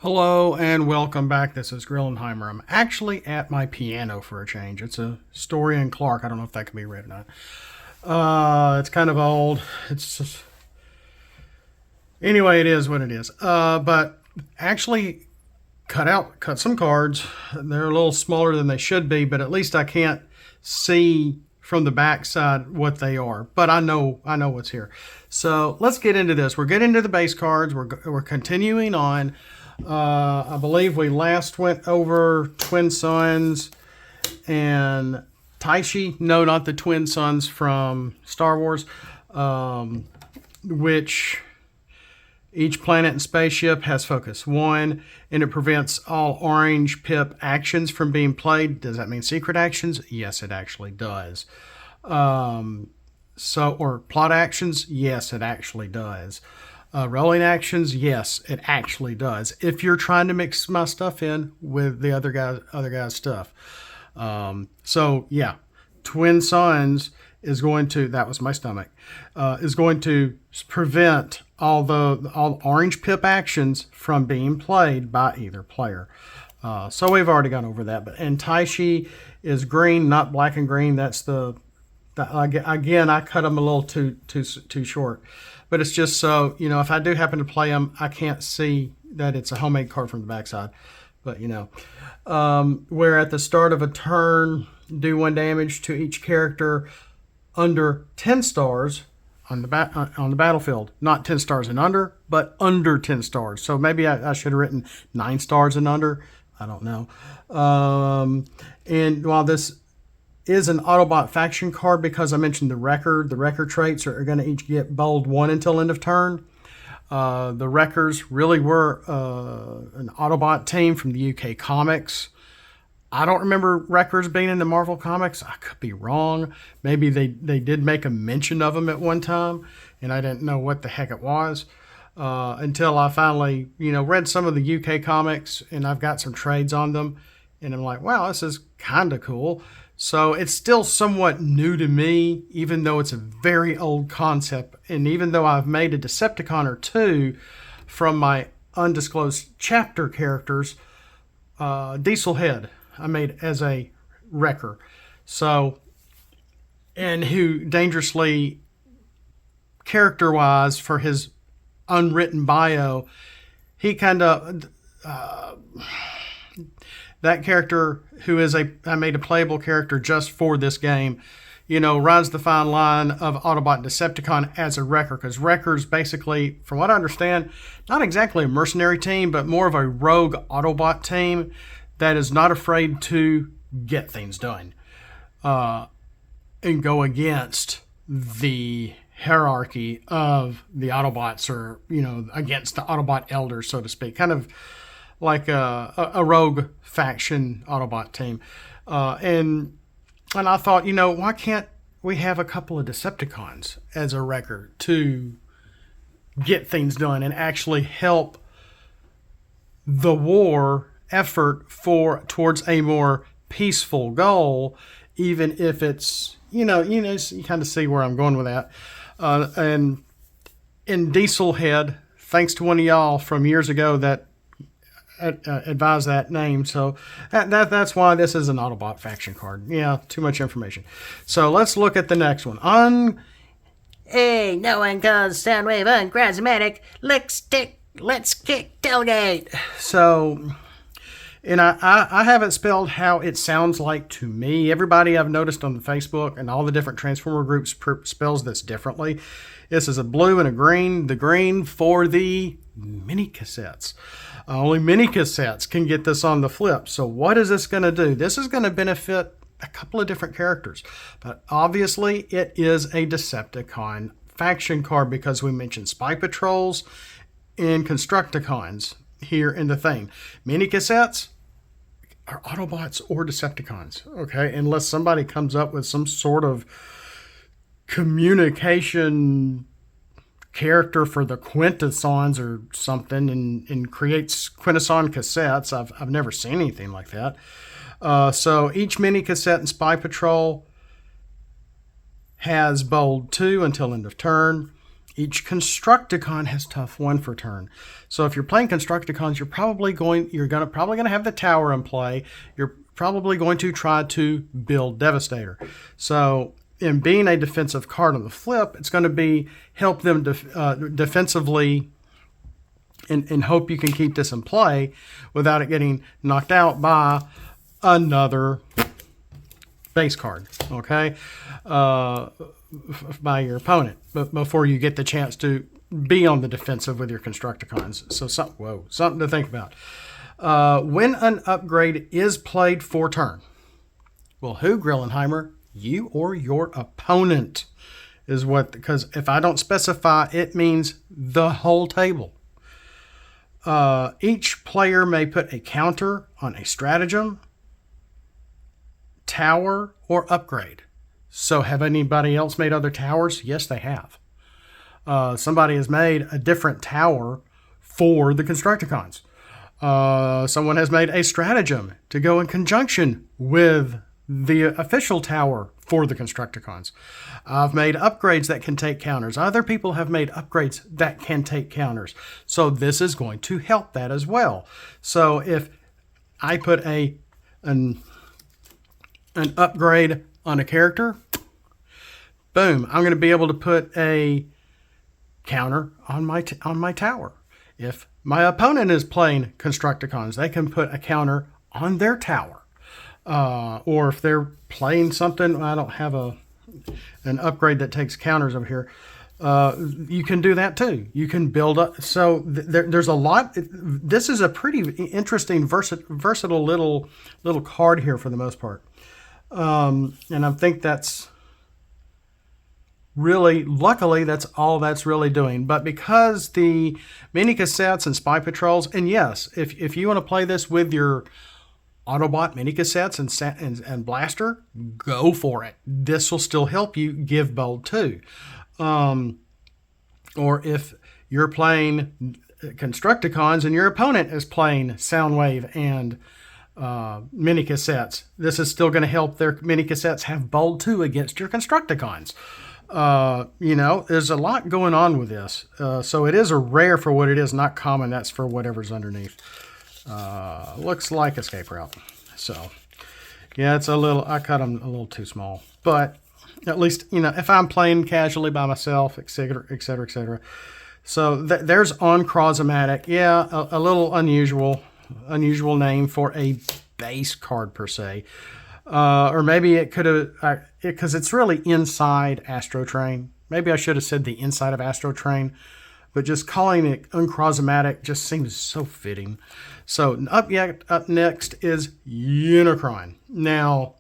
Hello and welcome back. This is Grillenheimer. I'm actually at my piano for a change. It's a Story and Clark. I don't know if that can be read or not. It's kind of old. It's just... Anyway, it is what it is. But actually cut some cards. They're a little smaller than they should be, but at least I can't see from the backside what they are. But I know what's here. So let's get into this. We're getting into the base cards. We're continuing on. I believe we last went over Twin Suns and Tsiehshi. No, not the Twin Suns from Star Wars, which each planet and spaceship has focus 1, and it prevents all orange pip actions from being played. Does that mean secret actions? Yes, it actually does. Or plot actions? Yes, it actually does. Rolling actions, yes, it actually does. If you're trying to mix my stuff in with the other guy's stuff. So yeah, Twin Suns is going to, that was my stomach, is going to prevent all orange pip actions from being played by either player. So we've already gone over that. And Tsiehshi is green, not black and green. That's again, I cut them a little too short. But it's just so, if I do happen to play them, I can't see that it's a homemade card from the backside. But, where at the start of a turn, do 1 damage to each character under 10 stars on the battlefield. Not 10 stars and under, but under 10 stars. So maybe I should have written 9 stars and under. I don't know. And while this is an Autobot faction card, because I mentioned the Wrecker traits are going to each get bold 1 until end of turn. The Wreckers really were an Autobot team from the UK comics. I don't remember Wreckers being in the Marvel comics. I could be wrong. Maybe they did make a mention of them at one time, and I didn't know what the heck it was until I finally, read some of the UK comics, and I've got some trades on them, and I'm like, wow, this is kind of cool. So it's still somewhat new to me, even though it's a very old concept. And even though I've made a Decepticon or 2 from my undisclosed chapter characters, Diesel Head I made as a Wrecker. So, and who dangerously, character-wise, for his unwritten bio, he kind of... that character who is I made a playable character just for this game, rides the fine line of Autobot and Decepticon as a Wrecker, because Wrecker's basically, from what I understand, not exactly a mercenary team, but more of a rogue Autobot team that is not afraid to get things done and go against the hierarchy of the Autobots, or, against the Autobot elders, so to speak. Kind of like a rogue faction Autobot team. And I thought, why can't we have a couple of Decepticons as a Wrecker to get things done and actually help the war effort towards a more peaceful goal, even if it's, you kind of see where I'm going with that. And in Diesel Head, thanks to one of y'all from years ago that advise that name, so that's why this is an Autobot faction card. Yeah, too much information. So let's look at the next one. Hey, no one calls Soundwave Uncrawsematic. Let's kick tailgate. So, and I haven't spelled how it sounds like to me. Everybody I've noticed on the Facebook and all the different Transformer groups spells this differently. This is a blue and a green. The green for the mini cassettes. Only mini cassettes can get this on the flip. So what is this going to do? This is going to benefit a couple of different characters. But obviously it is a Decepticon faction card, because we mentioned Spy Patrols and Constructicons here in the thing. Mini cassettes are Autobots or Decepticons, okay? Unless somebody comes up with some sort of communication character for the Quintessons or something and creates Quintesson cassettes. I've never seen anything like that. So each mini cassette in Spy Patrol has bold 2 until end of turn. Each Constructicon has tough 1 for turn. So if you're playing Constructicons, you're probably going to have the tower in play. You're probably going to try to build Devastator. So in being a defensive card on the flip, it's going to help them defensively, and hope you can keep this in play without it getting knocked out by another base card, okay, by your opponent, but before you get the chance to be on the defensive with your Constructicons. So something to think about. When an upgrade is played for turn, well, who, Grillenheimer? You or your opponent is what, because if I don't specify, it means the whole table. Each player may put a counter on a stratagem, tower, or upgrade. So have anybody else made other towers? Yes, they have. Somebody has made a different tower for the Constructicons. Someone has made a stratagem to go in conjunction with the official tower for the Constructicons. I've made upgrades that can take counters. Other people have made upgrades that can take counters. So this is going to help that as well. So if I put an upgrade on a character, boom, I'm going to be able to put a counter on my tower. If my opponent is playing Constructicons, they can put a counter on their tower. Or if they're playing something, I don't have an upgrade that takes counters over here. You can do that too. You can build up. So there's a lot. This is a pretty interesting, versatile little card here for the most part. And I think that's really, luckily, that's all that's really doing. But because the mini cassettes and spy patrols, and yes, if you want to play this with your Autobot mini cassettes and blaster, go for it. This will still help you give bold too. Or if you're playing Constructicons and your opponent is playing Soundwave and mini cassettes, this is still going to help their mini cassettes have bold 2 against your Constructicons. There's a lot going on with this. So it is a rare for what it is, not common. That's for whatever's underneath. Looks like escape route. So yeah, I cut them a little too small, but at least, if I'm playing casually by myself, etc., etc., etc. So there's Uncrawsematic. Yeah, a little unusual name for a base card per se. Or maybe it could have, because it's really inside Astro Train. Maybe I should have said the inside of Astro Train, but just calling it Uncrawsematic just seems so fitting. So up next is Unicron. Now,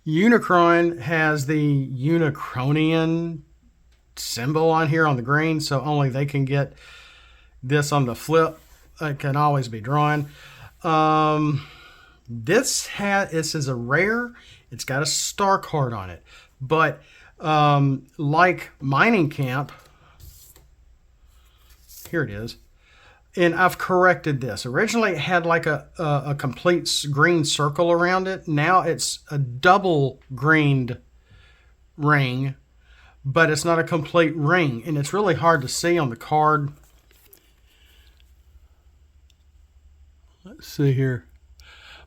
Unicron has the Unicronian symbol on here on the green, so only they can get this on the flip. It can always be drawn. This is a rare. It's got a star card on it, but like Mining Camp, here it is. And I've corrected this. Originally, it had like a complete green circle around it. Now it's a double greened ring, but it's not a complete ring. And it's really hard to see on the card. Let's see here.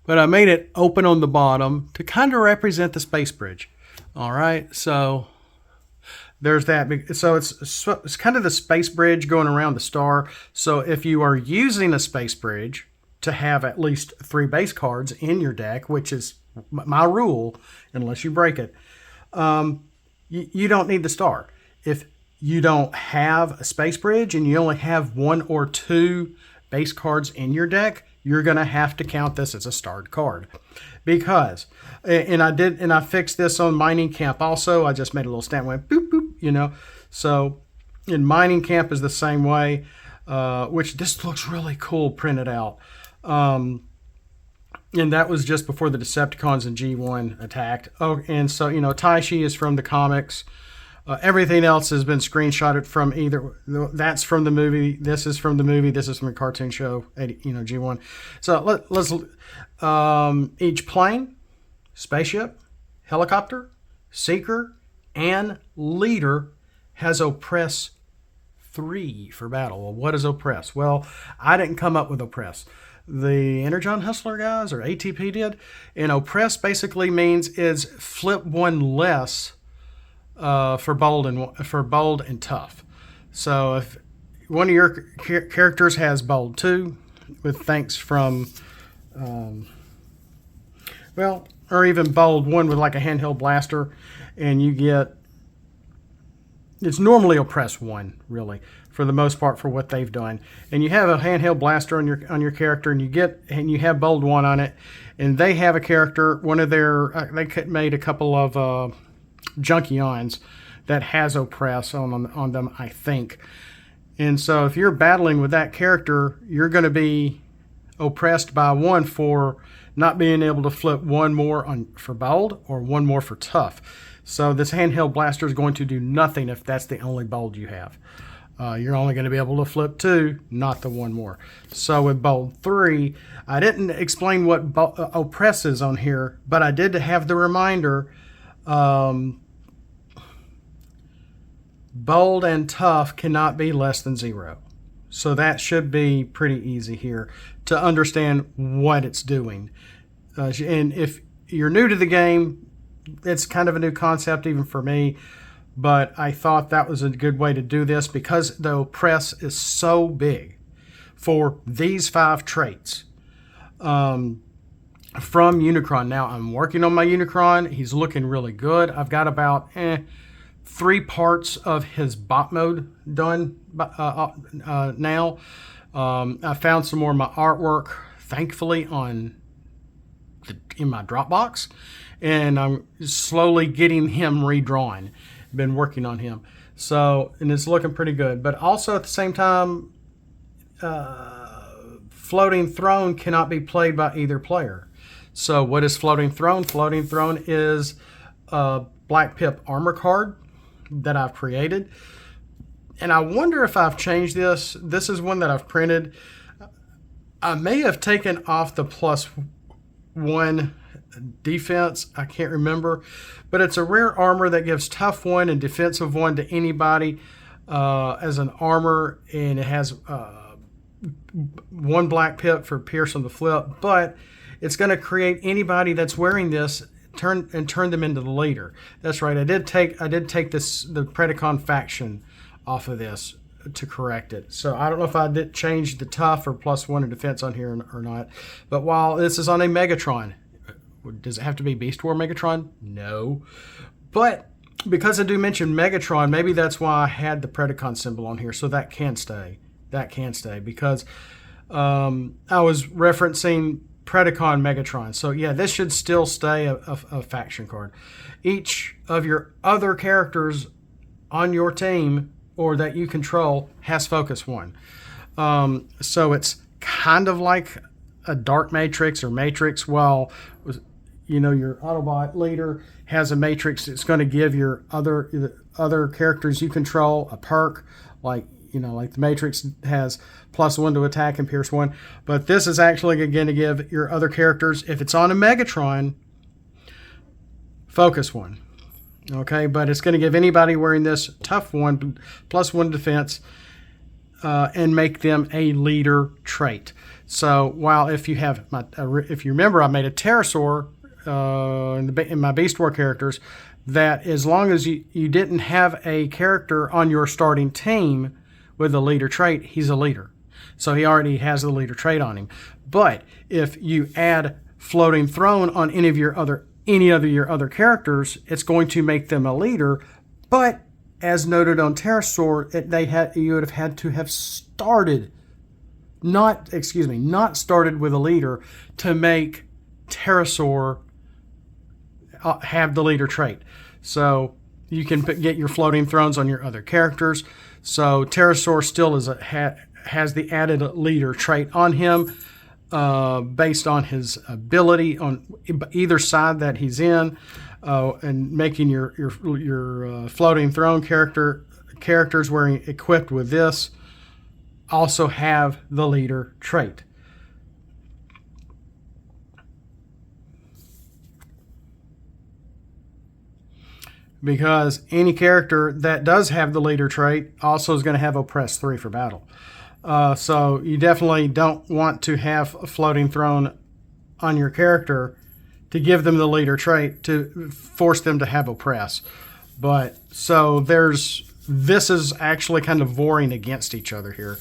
But I made it open on the bottom to kind of represent the space bridge. All right, so there's that. So it's kind of the space bridge going around the star. So if you are using a space bridge to have at least 3 base cards in your deck, which is my rule, unless you break it, you don't need the star. If you don't have a space bridge and you only have 1 or 2 base cards in your deck, you're going to have to count this as a starred card. Because, and I fixed this on Mining Camp also. I just made a little stamp, went boop, boop, So in Mining Camp is the same way, which this looks really cool printed out. And that was just before the Decepticons and G1 attacked. Oh, and so, Tsiehshi is from the comics. Everything else has been screenshotted from either, that's from the movie, this is from the movie, this is from the cartoon show, G1. So let's each plane, spaceship, helicopter, seeker, and leader has Oppress 3 for battle. Well, what is Oppress? Well, I didn't come up with Oppress. The Energon Hustler guys, or ATP, did. And Oppress basically means is flip one less for bold and tough. So if one of your characters has bold 2, with thanks from, or even bold 1 with like a handheld blaster, and you get, it's normally Oppress 1, really, for the most part, for what they've done. And you have a handheld blaster on your character, and you have bold 1 on it, and they have a character, one of their, they made a couple of Junkions that has Oppress on them, I think. And so if you're battling with that character, you're going to be oppressed by 1 for not being able to flip 1 more for bold or 1 more for tough. So this handheld blaster is going to do nothing if that's the only bold you have. You're only going to be able to flip 2, not the 1 more. So with bold 3, I didn't explain what oppress is on here, but I did have the reminder. Bold and tough cannot be less than 0. So that should be pretty easy here to understand what it's doing. And if you're new to the game, it's kind of a new concept even for me, but I thought that was a good way to do this because the oppress is so big for these 5 traits from Unicron. Now I'm working on my Unicron. He's looking really good. I've got about 3 parts of his bot mode done now. I found some more of my artwork, thankfully, in my Dropbox, and I'm slowly getting him redrawn. Been working on him, so, and it's looking pretty good. But also at the same time, Floating Throne cannot be played by either player. So what is Floating Throne? Floating Throne is a Black Pip armor card that I've created, and I wonder if I've changed this. This is one that I've printed. I may have taken off the +1 defense. I can't remember, but it's a rare armor that gives tough 1 and defensive 1 to anybody as an armor, and it has 1 Black Pip for Pierce on the flip, but it's going to create anybody that's wearing this turn them into the leader. That's right. I did take the Predacon faction off of this to correct it. So I don't know if I did change the tough or +1 in defense on here or not. But while this is on a Megatron, does it have to be Beast War Megatron? No. But because I do mention Megatron, maybe that's why I had the Predacon symbol on here. So that can stay. That can stay because I was referencing Predacon Megatron. So yeah, this should still stay a faction card. Each of your other characters on your team or that you control has focus 1. So it's kind of like a Dark Matrix or Matrix. Well, your Autobot leader has a Matrix. It's going to give your other characters you control a perk, like the Matrix has +1 to attack and Pierce 1. But this is actually going to give your other characters, if it's on a Megatron, focus 1. Okay, but it's going to give anybody wearing this tough 1 +1 defense and make them a leader trait. So while if you remember, I made a pterosaur in my Beast War characters, that as long as you didn't have a character on your starting team with a leader trait, he's a leader. So he already has the leader trait on him. But if you add Floating Throne on any of your other characters, it's going to make them a leader. But as noted on Pterosaur, you would have had to have not started with a leader to make Pterosaur have the leader trait. So you can get your Floating Thrones on your other characters. So Pterosaur still has the added leader trait on him based on his ability on either side that he's in, and making your Floating Throne characters wearing equipped with this also have the leader trait. because any character that does have the leader trait also is going to have Oppress 3 for battle. So you definitely don't want to have a floating throne on your character to give them the leader trait to force them to have Oppress. But so this is actually kind of warring against each other here,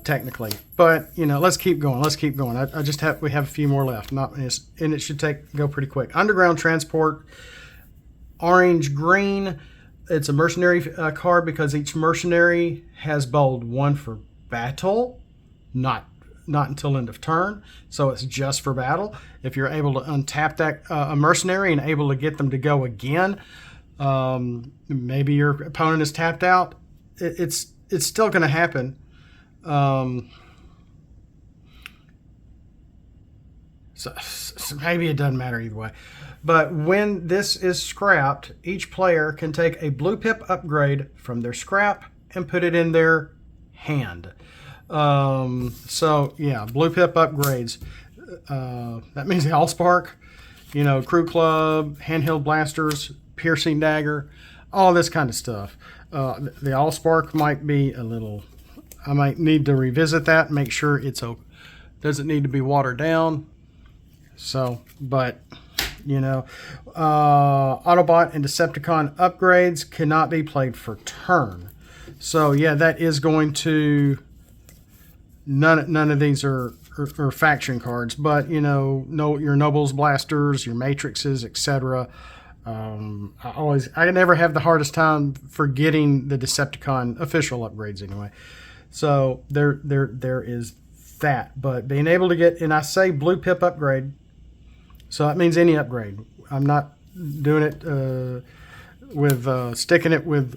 technically. But let's keep going. We have a few more left. And it should go pretty quick. Underground Transport, orange green. It's a mercenary card because each mercenary has bold 1 for battle, not until end of turn. So it's just for battle. If you're able to untap that a mercenary and able to get them to go again, maybe your opponent is tapped out. It's still going to happen. So maybe it doesn't matter either way. But when this is scrapped, each player can take a blue pip upgrade from their scrap and put it in their hand. So yeah, blue pip upgrades. That means the Allspark, Crew Club, handheld blasters, piercing dagger, all this kind of stuff. The Allspark might be a little. I might need to revisit that and make sure doesn't need to be watered down. So, but Autobot and Decepticon upgrades cannot be played for turn. So yeah, that is going to. None of these are faction cards, but your Nobles blasters, your Matrixes, etc. I never have the hardest time forgetting the Decepticon official upgrades anyway. So there is that. But being able to get, and I say blue pip upgrade, so that means any upgrade. I'm not doing it with sticking it with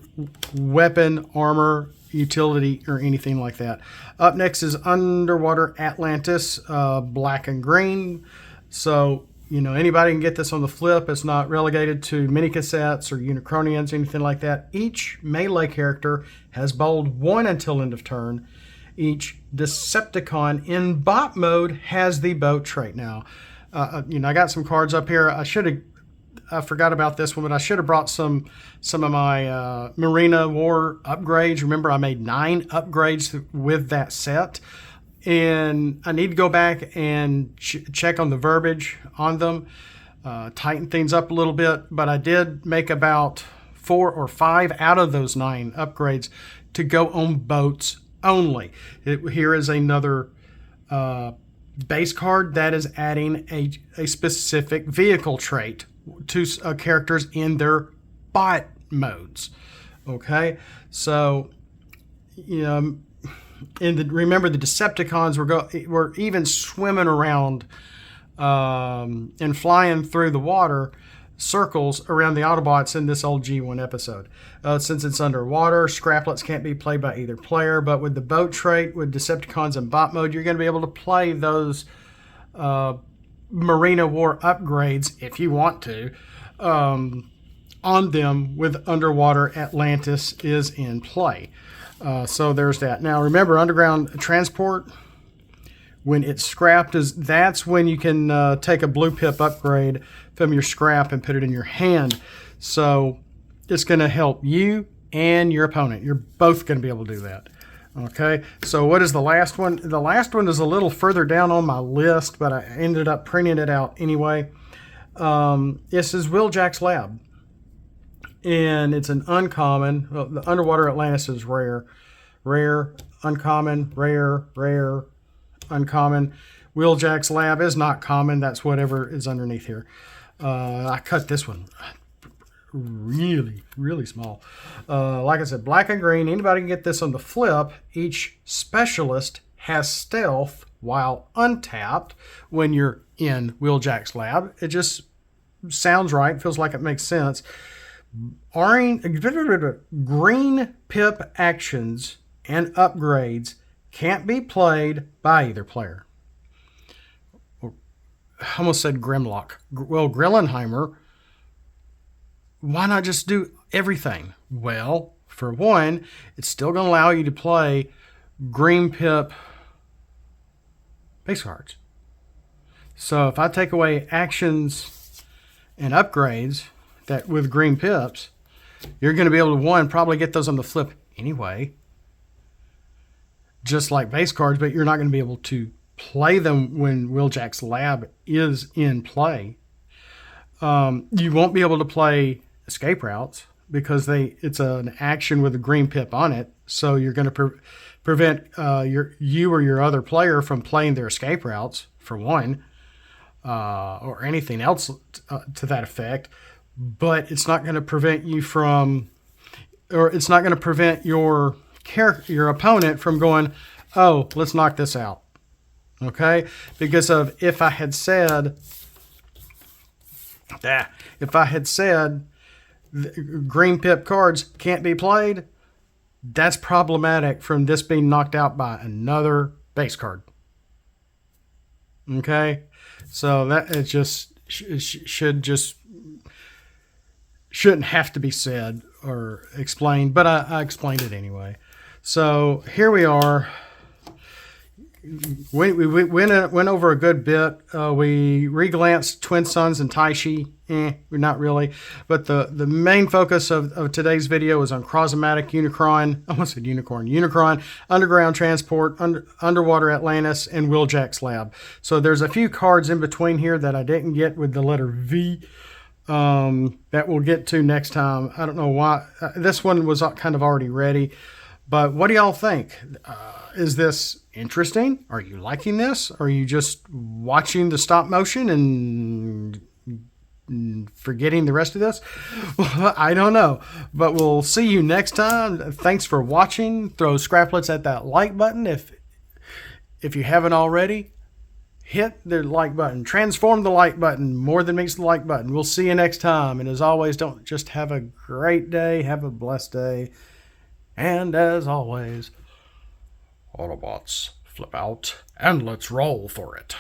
weapon, armor, utility, or anything like that. Up next is Underwater Atlantis, black and green. So anybody can get this on the flip. It's not relegated to mini cassettes or Unicronians, anything like that. Each melee character has bold 1 until end of turn. Each Decepticon in bot mode has the boat trait. Now, I got some cards up here. I forgot about this one, but I should have brought some of my Marina War upgrades. Remember, I made 9 upgrades with that set. And I need to go back and check on the verbiage on them, tighten things up a little bit. But I did make about 4 or 5 out of those 9 upgrades to go on boats only. Here is another base card that is adding a specific vehicle trait to characters in their bot modes. Okay, so remember the Decepticons were even swimming around and flying through the water circles around the Autobots in this old G1 episode. Since it's underwater, scraplets can't be played by either player, but with the boat trait, with Decepticons in bot mode, you're going to be able to play those Marina War upgrades, if you want to, on them with Underwater Atlantis is in play. So there's that. Now remember, Underground Transport, when it's scrapped, that's when you can take a blue pip upgrade from your scrap and put it in your hand. So it's going to help you and your opponent. You're both going to be able to do that. Okay, so what is the last one? The last one is a little further down on my list, but I ended up printing it out anyway. This is Wheeljack's Lab. And it's an uncommon. Well, the Underwater Atlantis is rare. Rare, uncommon, rare, rare, uncommon. Wheeljack's Lab is not common. That's whatever is underneath here. I cut this one really, really small. Like I said, black and green. Anybody can get this on the flip. Each specialist has stealth while untapped when you're in Wheeljack's Lab. It just sounds right. Feels like it makes sense. Green pip actions and upgrades can't be played by either player. I almost said Grimlock. Well, Grillenheimer, why not just do everything? Well, for one, it's still going to allow you to play green pip base cards. So if I take away actions and upgrades, that with green pips, you're going to be able to, one, probably get those on the flip anyway, just like base cards, but you're not going to be able to play them when Wheeljack's lab is in play. You won't be able to play escape routes because it's an action with a green pip on it, so you're going to prevent you or your other player from playing their escape routes, for one, or anything else to that effect. But it's not going to prevent you from, or it's not going to prevent your opponent from going, oh, let's knock this out. Okay? Because of if I had said green pip cards can't be played, that's problematic from this being knocked out by another base card. Okay? So that it just shouldn't have to be said or explained, but I explained it anyway. So here we are. We went over a good bit. We reglanced Twin Suns and Tsiehshi. Not really. But the main focus of today's video is on Uncrawsematic, Unicron. I almost said unicorn. Unicron, Underground Transport, Underwater Atlantis, and Wheeljack's Lab. So there's a few cards in between here that I didn't get with the letter V. That we'll get to next time. I don't know why. This one was kind of already ready. But what do y'all think? Is this interesting? Are you liking this? Are you just watching the stop motion and forgetting the rest of this? Well, I don't know. But we'll see you next time. Thanks for watching. Throw scraplets at that like button if you haven't already. Hit the like button. Transform the like button. More than meets the like button. We'll see you next time. And as always, don't just have a great day. Have a blessed day. And as always, Autobots, flip out and let's roll for it.